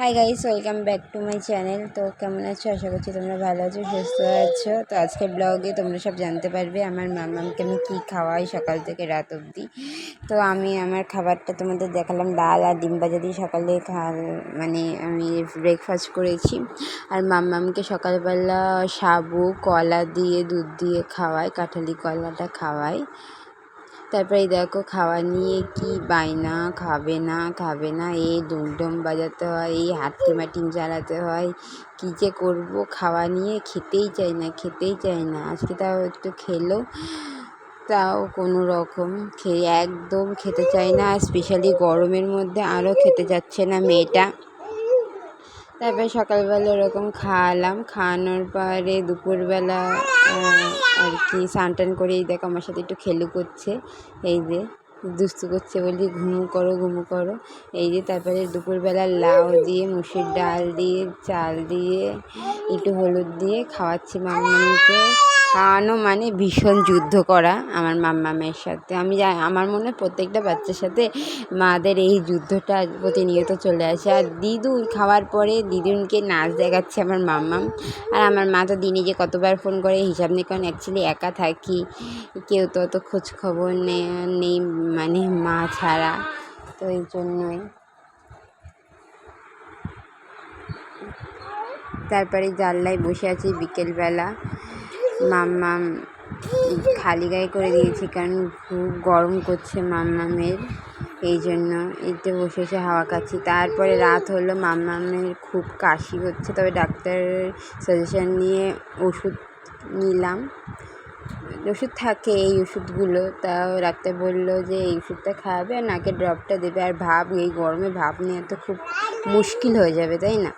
Hi guys, welcome back to my channel. তো কেমন আছো? আশা করছি তোমরা ভালো আছো, সুস্থ আছো। তো আজকের ব্লগে তোমরা সব জানতে পারবে আমার মামাকে আমি কী খাওয়াই সকাল থেকে রাত অবধি। তো আমি আমার খাবারটা তোমাদের দেখালাম, ডাল আর ডিম ভাজা দিয়ে সকালে মানে আমি ব্রেকফাস্ট করেছি। আর মামাকে সকালবেলা সাবু কলা দিয়ে দুধ দিয়ে খাওয়াই, কাঁঠালি কলাটা খাওয়াই। তারপরে দেখো খাওয়া নিয়ে কি বায়না, খাবে না এই ডুমডুম বাজাতে হয়, এই হাটিম জ্বালাতে হয়। কী যে করবো, খাওয়া নিয়ে খেতেই চায় না। আজকে তাও একটু খেলো, তাও কোনো রকম একদম খেতে চায় না। স্পেশালি গরমের মধ্যে আরও খেতে যাচ্ছে না মেয়েটা। তারপরে সকালবেলা ওরকম খাওয়ানোর পরে দুপুরবেলা আর কি স্নান টান করে দেখো আমার সাথে একটু খেলু করছে, এই যে দুস্তু করছে, বলি ঘুমু করো। এই যে তারপরে দুপুরবেলা লাউ দিয়ে মুসুর ডাল দিয়ে চাল দিয়ে একটু হলুদ দিয়ে খাওয়াচ্ছি মাম্মামকে। খাওয়ানো মানে ভীষণ যুদ্ধ করা আমার মাম্মামের সাথে। আমার মনে হয় প্রত্যেকটা বাচ্চার সাথে মাদের এই যুদ্ধটা প্রতিনিয়ত চলে আসে। আর দিদুন খাওয়ার পরে দিদুনকে নাচ দেখাচ্ছে আমার মাম্মাম। আর আমার মা তো দিনে যে কতবার ফোন করে হিসাব নেই, কারণ অ্যাকচুয়ালি একা থাকি, কেউ তো অত খোঁজ খবর নেই মানে মা ছাড়া। তো এই জন্যই তারপরে জানলায় বসে আছি বিকেলবেলা। মাম্মাম খালি গায়ে করে দিয়েছি, কারণ খুব গরম করছে মাম্মামের, এই জন্য এতে বসে হাওয়া খাচ্ছি। তারপরে রাত হলো, মাম্মামের খুব কাশি হচ্ছে, তবে ডাক্তারের সাজেশন নিয়ে ওষুধ নিলাম। ওষুধ থাকে এই ওষুধগুলো, তাও ডাক্তার বললো যে এই ওষুধটা খাওয়াবে আর নাকে ড্রপটা দেবে। আর এই গরমে ভাপ নেওয়া তো খুব মুশকিল হয়ে যাবে, তাই না?